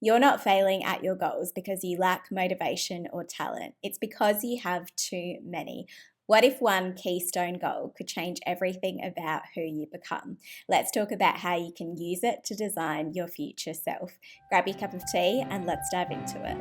You're not failing at your goals because you lack motivation or talent. It's because you have too many. What if one keystone goal could change everything about who you become? Let's talk about how you can use it to design your future self. Grab your cup of tea and let's dive into it.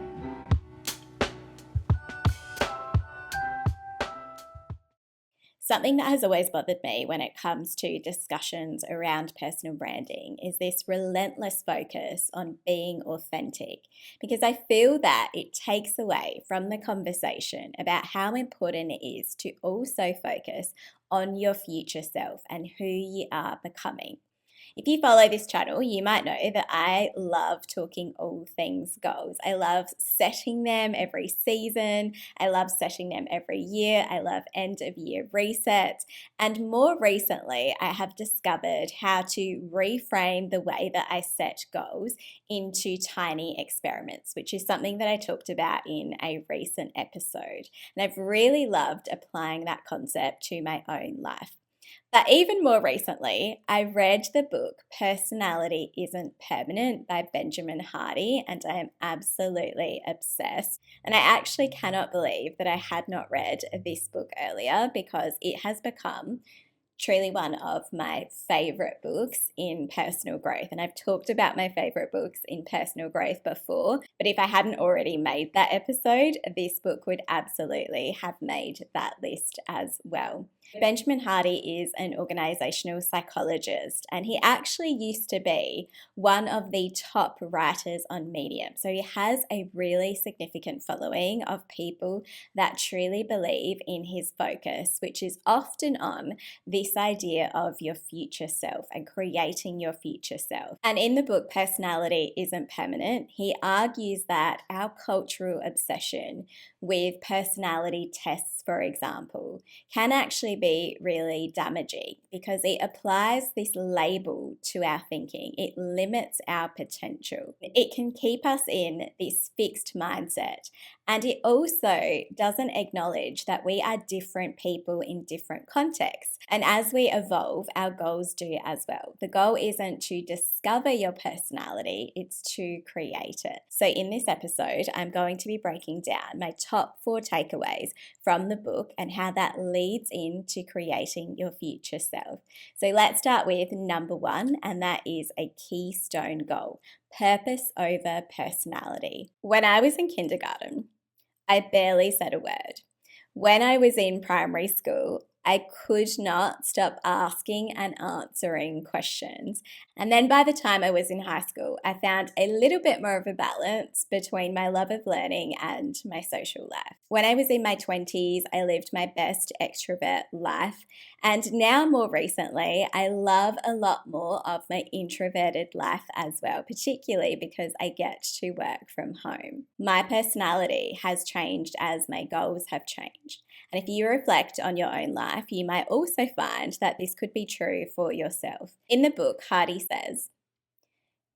Something that has always bothered me when it comes to discussions around personal branding is this relentless focus on being authentic, because I feel that it takes away from the conversation about how important it is to also focus on your future self and who you are becoming. If you follow this channel, you might know that I love talking all things goals. I love setting them every season. I love setting them every year. I love end of year resets. And more recently, I have discovered how to reframe the way that I set goals into tiny experiments, which is something that I talked about in a recent episode. And I've really loved applying that concept to my own life. But even more recently, I read the book Personality Isn't Permanent by Benjamin Hardy, and I am absolutely obsessed. And I actually cannot believe that I had not read this book earlier, because it has become truly one of my favorite books in personal growth. And I've talked about my favorite books in personal growth before, but if I hadn't already made that episode, this book would absolutely have made that list as well. Benjamin Hardy is an organizational psychologist, and he actually used to be one of the top writers on Medium. So he has a really significant following of people that truly believe in his focus, which is often on this idea of your future self and creating your future self. And in the book Personality Isn't Permanent, he argues that our cultural obsession with personality tests, for example, can actually be really damaging, because it applies this label to our thinking. It limits our potential. It can keep us in this fixed mindset. And it also doesn't acknowledge that we are different people in different contexts. And as we evolve, our goals do as well. The goal isn't to discover your personality, it's to create it. So in this episode, I'm going to be breaking down my top 4 takeaways from the book and how that leads into creating your future self. So let's start with number 1, and that is a keystone goal: purpose over personality. When I was in kindergarten, I barely said a word. When I was in primary school, I could not stop asking and answering questions. And then by the time I was in high school, I found a little bit more of a balance between my love of learning and my social life. When I was in my 20s, I lived my best extrovert life. And now, more recently, I love a lot more of my introverted life as well, particularly because I get to work from home. My personality has changed as my goals have changed. And if you reflect on your own life, you might also find that this could be true for yourself. In the book, Hardy says,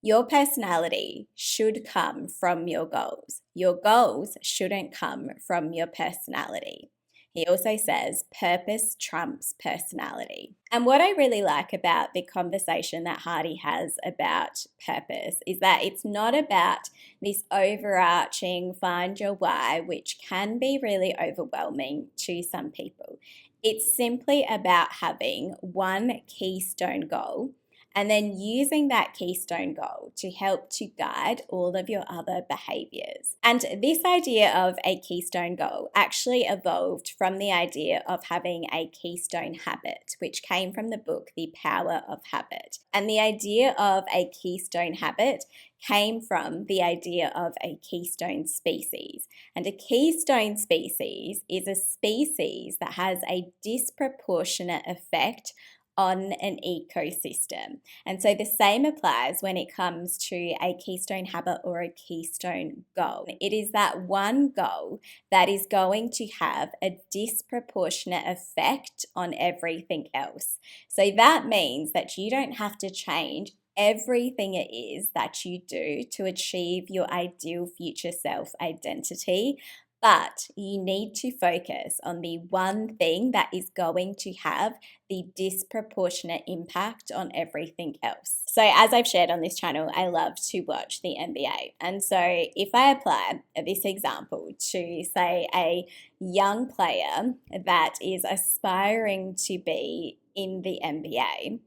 your personality should come from your goals. Your goals shouldn't come from your personality. He also says purpose trumps personality. And what I really like about the conversation that Hardy has about purpose is that it's not about this overarching find your why, which can be really overwhelming to some people. It's simply about having one keystone goal and then using that keystone goal to help to guide all of your other behaviors. And this idea of a keystone goal actually evolved from the idea of having a keystone habit, which came from the book The Power of Habit. And the idea of a keystone habit came from the idea of a keystone species. And a keystone species is a species that has a disproportionate effect on an ecosystem. And so the same applies when it comes to a keystone habit or a keystone goal. It is that one goal that is going to have a disproportionate effect on everything else. So that means that you don't have to change everything it is that you do to achieve your ideal future self identity, But you need to focus on the one thing that is going to have the disproportionate impact on everything else. So, as I've shared on this channel, I love to watch the NBA. And so, if I apply this example to, say, a young player that is aspiring to be in the NBA,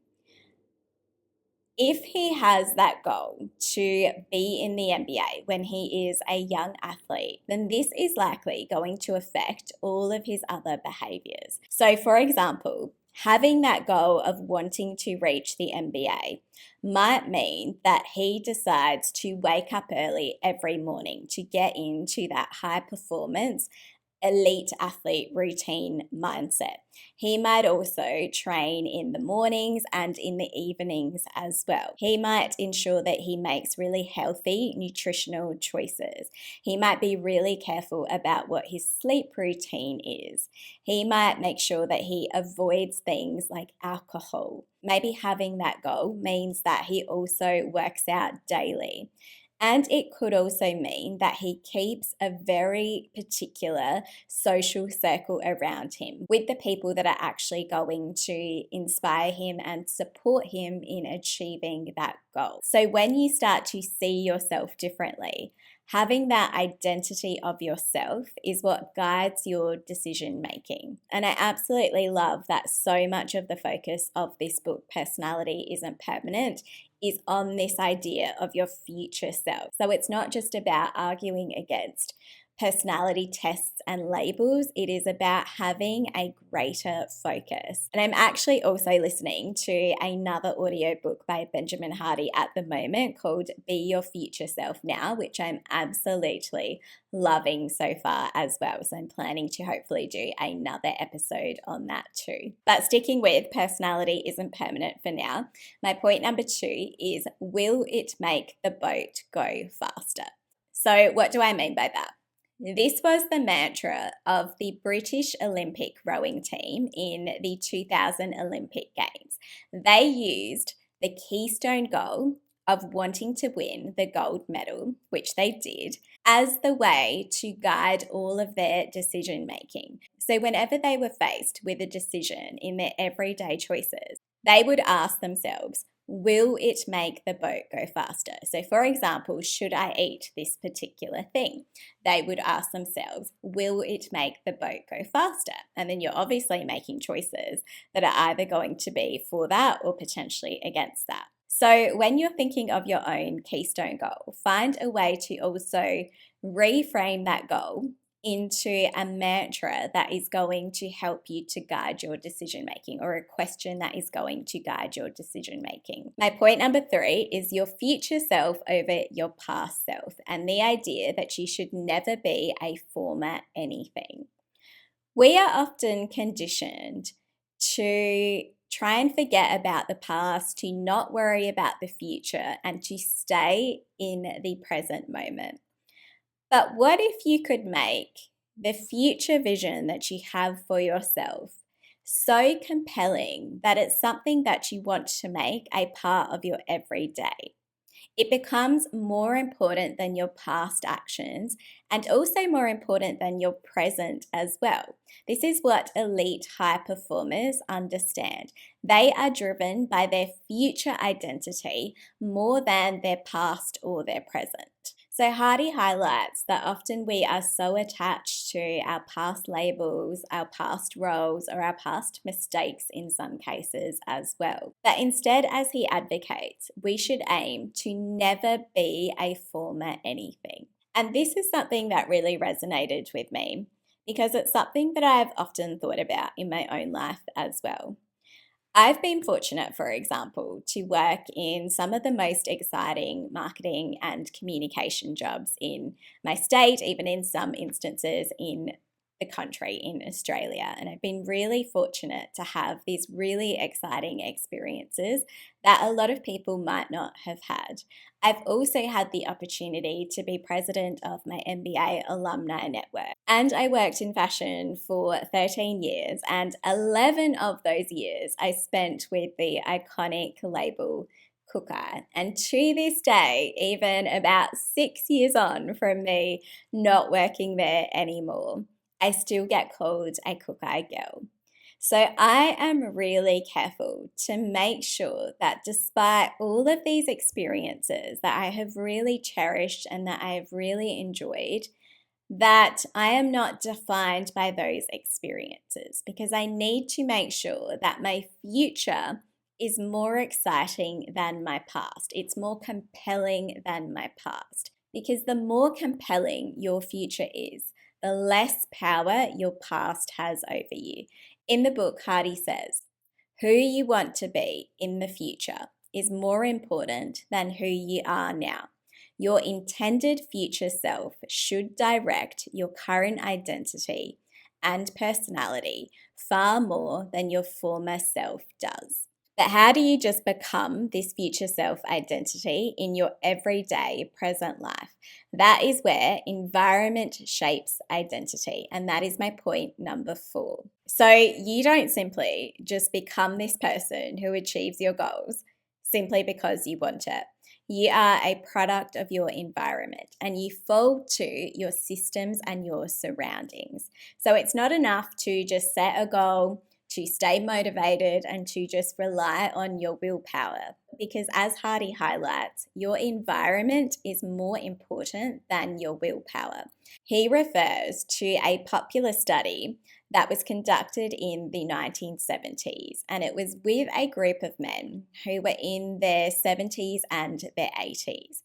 if he has that goal to be in the NBA when he is a young athlete, then this is likely going to affect all of his other behaviors. So, for example, having that goal of wanting to reach the NBA might mean that he decides to wake up early every morning to get into that high performance elite athlete routine mindset. He might also train in the mornings and in the evenings as well. He might ensure that he makes really healthy nutritional choices. He might be really careful about what his sleep routine is. He might make sure that he avoids things like alcohol. Maybe having that goal means that he also works out daily. And it could also mean that he keeps a very particular social circle around him with the people that are actually going to inspire him and support him in achieving that goal. So when you start to see yourself differently, having that identity of yourself is what guides your decision making. And I absolutely love that so much of the focus of this book, Personality Isn't Permanent, is on this idea of your future self. So it's not just about arguing against personality tests and labels, it is about having a greater focus. And I'm actually also listening to another audiobook by Benjamin Hardy at the moment called Be Your Future Self Now, which I'm absolutely loving so far as well. So I'm planning to hopefully do another episode on that too. But sticking with personality isn't permanent for now, my point number 2 is, will it make the boat go faster? So what do I mean by that? This was the mantra of the British Olympic rowing team in the 2000 Olympic Games. They used the Keystone goal of wanting to win the gold medal, which they did, as the way to guide all of their decision making. So whenever they were faced with a decision in their everyday choices, they would ask themselves, will it make the boat go faster? So, for example, should I eat this particular thing? They would ask themselves, will it make the boat go faster? And then you're obviously making choices that are either going to be for that or potentially against that. So, when you're thinking of your own Keystone goal, find a way to also reframe that goal into a mantra that is going to help you to guide your decision making, or a question that is going to guide your decision making. My point number 3 is your future self over your past self, and the idea that you should never be a former anything. We are often conditioned to try and forget about the past, to not worry about the future, and to stay in the present moment. But what if you could make the future vision that you have for yourself so compelling that it's something that you want to make a part of your everyday? It becomes more important than your past actions, and also more important than your present as well. This is what elite high performers understand. They are driven by their future identity more than their past or their present. So Hardy highlights that often we are so attached to our past labels, our past roles, or our past mistakes in some cases as well. But instead, as he advocates, we should aim to never be a former anything. And this is something that really resonated with me, because it's something that I've often thought about in my own life as well. I've been fortunate, for example, to work in some of the most exciting marketing and communication jobs in my state, even in some instances in the country, in Australia. And I've been really fortunate to have these really exciting experiences that a lot of people might not have had. I've also had the opportunity to be president of my MBA alumni network. And I worked in fashion for 13 years, and 11 of those years I spent with the iconic label cooker. And to this day, even about 6 years on from me not working there anymore, I still get called a cook-eye girl. So I am really careful to make sure that despite all of these experiences that I have really cherished and that I have really enjoyed, that I am not defined by those experiences, because I need to make sure that my future is more exciting than my past. It's more compelling than my past. Because the more compelling your future is, the less power your past has over you. In the book, Hardy says, who you want to be in the future is more important than who you are now. Your intended future self should direct your current identity and personality far more than your former self does. But how do you just become this future self identity in your everyday present life? That is where environment shapes identity. And that is my point number 4. So you don't simply just become this person who achieves your goals simply because you want it. You are a product of your environment and you fall to your systems and your surroundings. So it's not enough to just set a goal, to stay motivated, and to just rely on your willpower. Because as Hardy highlights, your environment is more important than your willpower. He refers to a popular study that was conducted in the 1970s, and it was with a group of men who were in their 70s and their 80s.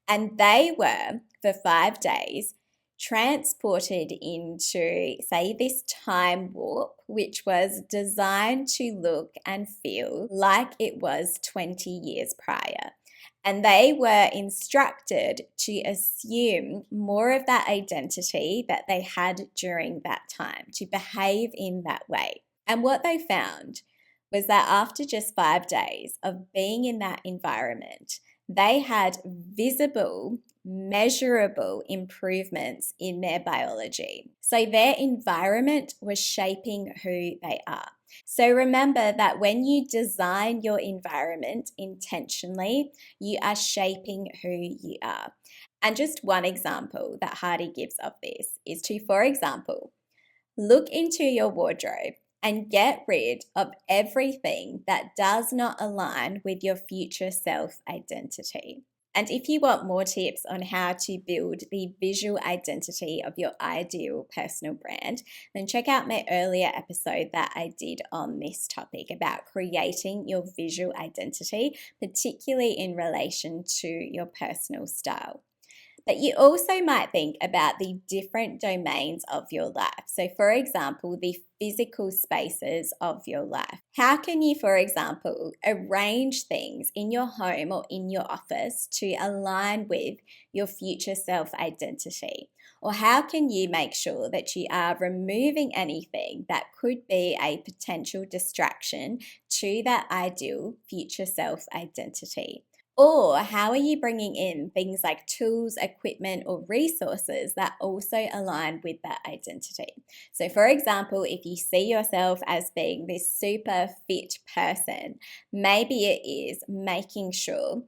And they were, for 5 days, transported into, say, this time warp, which was designed to look and feel like it was 20 years prior. And they were instructed to assume more of that identity that they had during that time, to behave in that way. And what they found was that after just 5 days of being in that environment, they had visible, measurable improvements in their biology. So their environment was shaping who they are. So remember that when you design your environment intentionally, you are shaping who you are. And just one example that Hardy gives of this is to, for example, look into your wardrobe and get rid of everything that does not align with your future self identity. And if you want more tips on how to build the visual identity of your ideal personal brand, then check out my earlier episode that I did on this topic about creating your visual identity, particularly in relation to your personal style. But you also might think about the different domains of your life. So, for example, the physical spaces of your life. How can you, for example, arrange things in your home or in your office to align with your future self identity? Or how can you make sure that you are removing anything that could be a potential distraction to that ideal future self identity? Or how are you bringing in things like tools, equipment, or resources that also align with that identity? So, for example, if you see yourself as being this super fit person, maybe it is making sure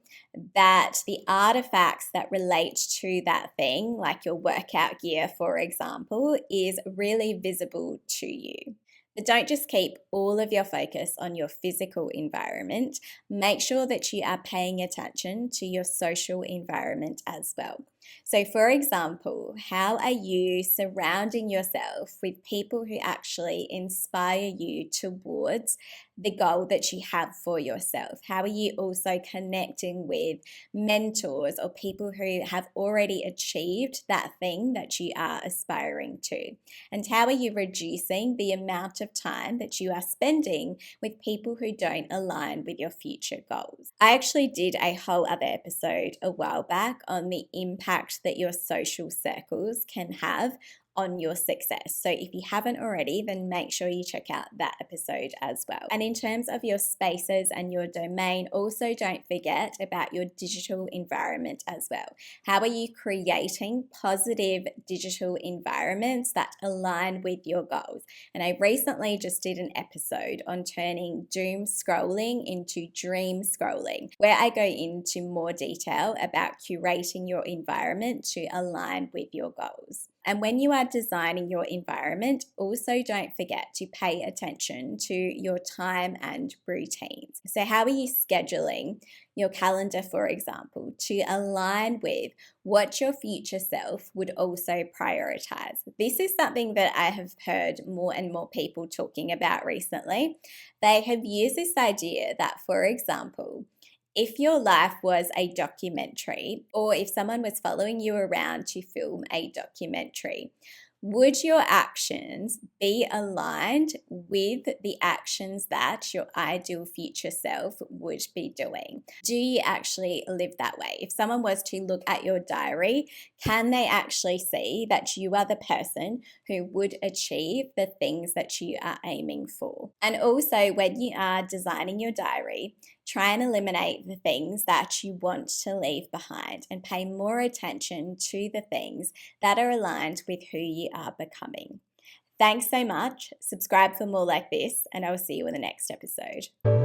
that the artifacts that relate to that thing, like your workout gear, for example, is really visible to you. But don't just keep all of your focus on your physical environment. Make sure that you are paying attention to your social environment as well. So, for example, how are you surrounding yourself with people who actually inspire you towards the goal that you have for yourself? How are you also connecting with mentors or people who have already achieved that thing that you are aspiring to? And how are you reducing the amount of time that you are spending with people who don't align with your future goals? I actually did a whole other episode a while back on the impact that your social circles can have on your success. So if you haven't already, then make sure you check out that episode as well. And in terms of your spaces and your domain, also don't forget about your digital environment as well. How are you creating positive digital environments that align with your goals? And I recently just did an episode on turning doom scrolling into dream scrolling, where I go into more detail about curating your environment to align with your goals. And when you are designing your environment, also don't forget to pay attention to your time and routines. So, how are you scheduling your calendar, for example, to align with what your future self would also prioritize? This is something that I have heard more and more people talking about recently. They have used this idea that, for example, if your life was a documentary, or if someone was following you around to film a documentary, would your actions be aligned with the actions that your ideal future self would be doing? Do you actually live that way? If someone was to look at your diary, can they actually see that you are the person who would achieve the things that you are aiming for? And also, when you are designing your diary, try and eliminate the things that you want to leave behind and pay more attention to the things that are aligned with who you are becoming. Thanks so much. Subscribe for more like this, and I will see you in the next episode.